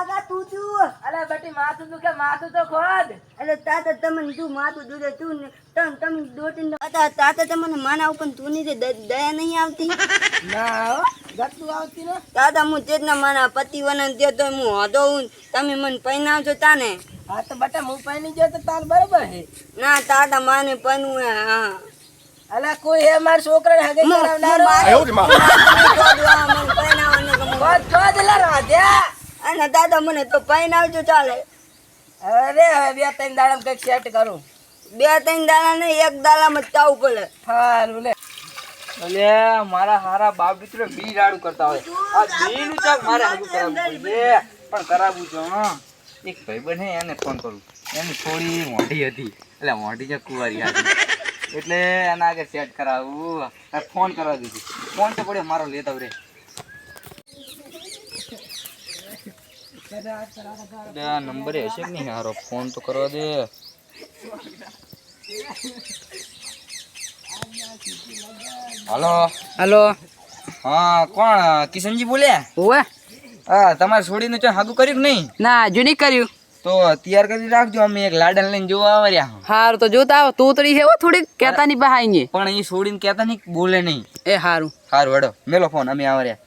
કાકા તું છું અલે બટી માથું દુખે માથું તો ખોદ. એટલે તાતા તમને તું માથું દુખે તું ને તમે દોટીને તાતા તમને માના ઉપર તું ની દયા નહીં આવતી ના હો ગતું આવતી ને. દાદા હું તેજના મારા પતિ વનન દે તો હું હદો હું તમે મને પૈનાવજો તાને. હા તો બટા હું પૈણી ગયો તો તાર બરોબર હે. ના તાતા માને પૈનું હે હા અલે કોઈ હે માર છોકરાને હગે કરાવનારો. ખોદ ખોદ લે રાધ્યા. અને દાદા મને તો પૈનાવજો ચાલે. અરે હવે બે ત્રણ દાડામાં કઈક સેટ કરું. 2-3 દાડા ને એક દાડામાં જ ચાવું પડે. હારું લે. અલે મારા હારા બાપ દીકરો બી રાડું કરતા હોય આ બેનું ચાક મારે હગું કરાવવું પડે પણ કરાવવું છે હા એક ભાઈબંધ હે એને ફોન કરું એની થોડી મોટી હતી એટલે મોટી છે કુંવારી હતી એટલે એના આગળ સેટ કરાવવું ફોન કરવા દીધું ફોન તો પડ્યો મારો લેતા રે આ નંબર હશે કે નહીં હારો ફોન તો કરવા દે हेलो હલો हाँ कौन किशन जी बोले ઓવે हाँ તમારે છોડીને ચો હાગુ કર્યું કે નહીં ના હજુ નહીં કર્યું. તો તૈયાર કરી રાખજો અમે એક લાડન લઈને જોવા આવ્યા હારું તો જોતા આવો તું તરી છે થોડી કેતા ની બહાઈ પણ એ છોડીને કહેતા નહીં બોલે નહીં એ હારું સારું હેડો મેલો ફોન અમે આવ્યા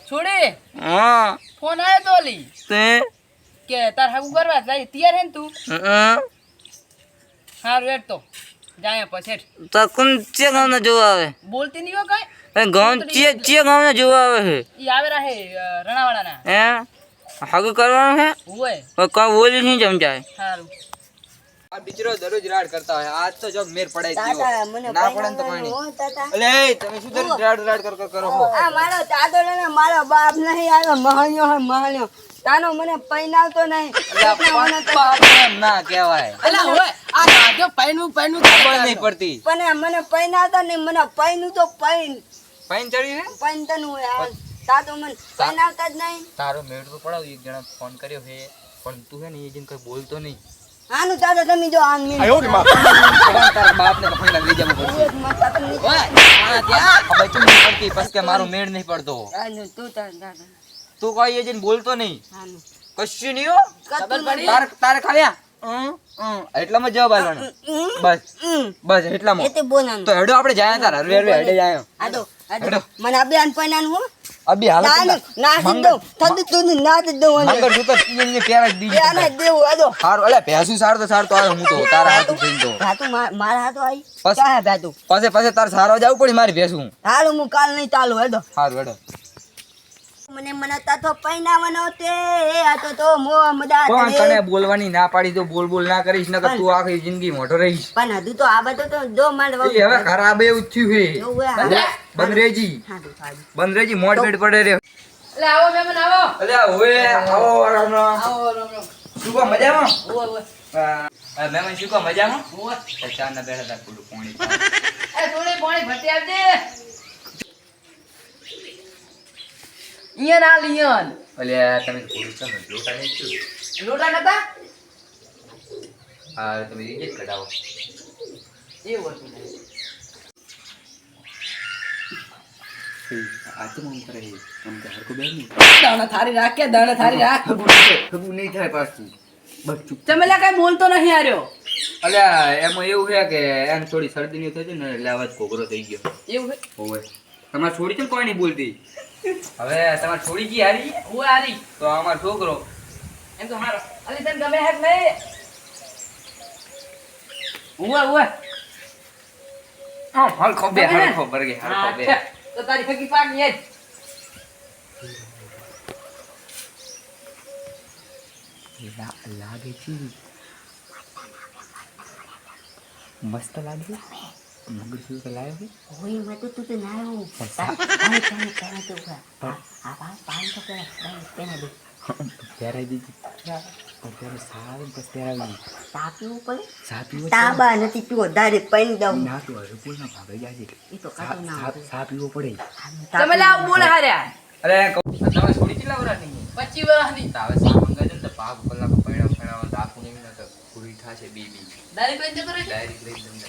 છોડે હા ફોન આવ્યો તો ઓલી તે કે તાર હાગુ કરવા જાય તૈયાર હે ને તું હારું હેડ તો જાય પછી તો કોણ ચે ગામના જોવા આવે બોલતી નહીં હો કઈ ગામ ચે ગામના જોવા આવે છે ઈ આવે રહે રણાવાળાના હે હાગુ કરવાનું છે ઓય કા બોલી નહીં સમજાય હારું આ બિચરો દરરોજ રાડ કરતા હોય આજ તો જો મેર પડાઈ ગયો તાતા મને ના પડે ને તો પૈણાવવાનું પાણી હો તાતા. અલે તમે શું દરરોજ રાડ કરો છો આ મારો દાદો ને મારો બાપ નહીં આવ્યો મહાણ્યો હે મહાણ્યો તાનો મને પૈનાવતો નહીં ના કહેવાય અલા ઓય આ રાજો પૈનું ખબર નહીં પડતી પણ મને પૈનાવતો નહીં મને પૈનું તો પાઈન ચડી છે પૈનતનું હોય આ તાતો મને પૈનાવતા જ નહીં. તારો મેળ તો પડાવ એક જણા ફોન કર્યો છે પણ તું છે ને એ જણ કઈ બોલતો નહીં આનું તાતો તમે જો આમ નહીં તારા બાપ ને કફઈ લઈ જવું પડશે ઓય આ ત્યાં ખબર તો નહીં પડતી બસ કે મારો મેળ નહીં પડતો આનું તું તાર દાદા તું કોઈ એ જણ બોલતો નહીં આનું કશું નહીં હો કતું નહીં. તારે ખાલી એટલામાં જવાબ આલવાનો બસ બસ એટલામાં એ તે બોલાનું તો હેડો આપણે જાય તાર હરવે હરવે હેડે જાય આદો હેડો મને અભિયાન પૈનાનું હો અભી હાલ ના ના દો થદ તું ના દે દો મંગળ સૂત્ર તીને પેરા દીધી આને દેવું આદો હારું અલે ભેસું સાર તો આવ્યો હું તો તારા હાથું થઈને તો ભાતું મારા હાથો આવી બસ. ક્યાં ભાતું પછી તાર સારવા જવું પડી મારી ભેસું હાલું હું કાલ નહીં ચાલુ હેડો હારું હેડો મને તાતો પૈનાવાનો તે એ આતો તો મો મદા કોણ તને બોલવાની ના પાડી તો બોલ ના કરીશ નકર તું આખી જિંદગી મોટો રહીશ પણ હજુ તો આ બધું તો જો મારે એ હવે ખરાબ એવું જ થયું છે એવું બંદરેજી હાડું હાડું બંદરેજી મોડ બેડ પડે રે એટલે આવો મહેમાન આવો અલે હવે આવો રામ રામ આવો રામ રામ શું કો મજામાં ઓય ઓય મહેમાન શું કો મજામાં ઓય ચાર ના બેઠા તા પૂરું પાણી એ થોડી પાણી ભરતી આવજે ઈયન આ લિયન અલે તમે પૂરું છે ને લોટા નહીં છું લોટા નતા હા તમે રીજેટ કઢાવો એવું હતું આ તો મમ કરે આમ કે હરકો બેન નહીં દાણા થારી રાખ કે દાણા થારી રાખ ખબુ નહીં થાય પાછું બસ ચૂપ ચમેલા કઈ બોલતો નહીં આર્યો અલ્યા એમાં એવું છે કે એમ થોડી શરદી ની થઈ હતી ને એટલે અવાજ ઘોઘરો થઈ ગયો એવું હે હોવે તમારે છોડી છે કોઈ નહીં બોલતી હવે તમારે છોડી ગઈ હારી ઓય આરી તો અમારો છોકરો એમ તો હારો અલી તને ગમે હે નહીં ઓય ઓય હા હરખો બે હરખો બરગે હરખો બે તો તારી ફકી પાક ની લાગે છે મસ્ત લાગે મગર શું તો લાવ્યો છે ઓય મત તું તો ના આવું તારે તારે તો આ પાન તો પેના દે ત્યારે દીધી ત્યારે સારું બસ ત્યારે તાપીવું પડે સાપીઓ તાબા નથી પીવો દારે પૈન દઉં ના તો હરપુર ના ભાગે જાય છે એ તો કાતો ના સાપીઓ પડે ચમેલા બોલ હાર્યા અરે તમે છોડી કેટલા વરા નહીં 25 વર્ષની તાવે સા મંગાજો ને તો પાક કલાક પૈણા રાખું નહીં ને તો પૂરી થાશે બીબી ડાયરેક્ટ લઈ જતો રહે ડાયરેક્ટ લઈ જમને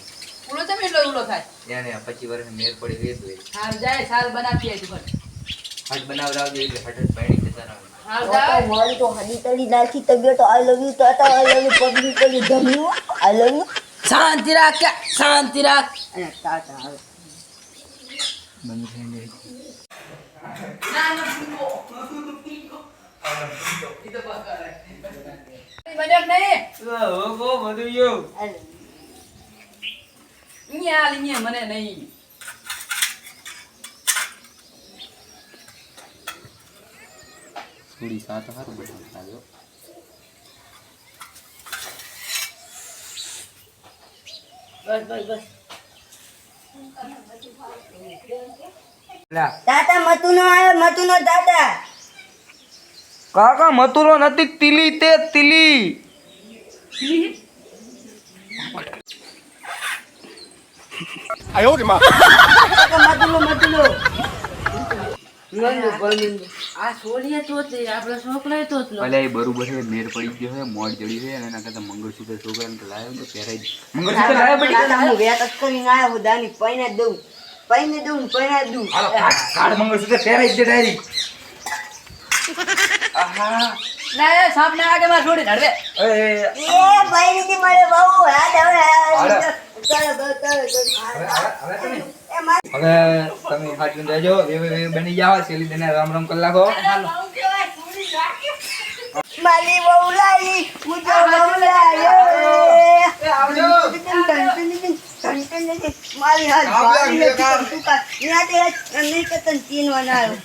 ઉલો તમે એટલો ઉલો થાય એને 25 વર્ષ મેર પડી ગઈ તો હાર જાય સાર બનાવી આઈ તું હટ બનાવ લાવજો એટલે હટ પૈણી તો મારી તો હડી તળી નાખી તબિયત I love you tata I love you public કરી ધમ્યું આઈ લવ યુ શાંતિ રાખ કે શાંતિ રાખ. અને તાતા આવે મજાક નહીં. બધું યો અહીંયા લીને મને નહીં. થોડી સાત હારું બધું ખાજો. બસ બસ બસ. તાતા મતુનો આવ્યો મતુનો તાતા કાકા મતુરો નથી તિલી તે તિલી. કાકા મતુનો આ છોડીએ તો જ આપણે છોકરાએ તો જ લો. ભલે એ બરોબર છે મેર પડી ગયો છે મોડ જડી છે અને એના કરતા મંગળસૂત્ર છોકરાને તો લાવ્યો તો પહેરાઈ જ. મંગળસૂત્ર લાવ્યો બટી. તાતા હું વેત જ કરીને આવ્યો હું દાની પૈને દઉં પૈને દઉં હાલો કાઢ મંગળસૂત્ર પહેરાઈ જ દે ડાયરી. આહા ના સાપ ના આગે માં છોડી ધડવે. એ એ ભાઈ નીતિ મળે બહુ હાલ હાલો. ચાલો હવે તમે હાચું રહેજો વે બની જાવ સેલી દેને રામ રામ કરી નાખો. માલી બહુ લાઈ મુજો બહુ લાયો આવજો. મારી હાથ બારી નથી તું કા નિયાતે નહીં કતન ચીન બનાયો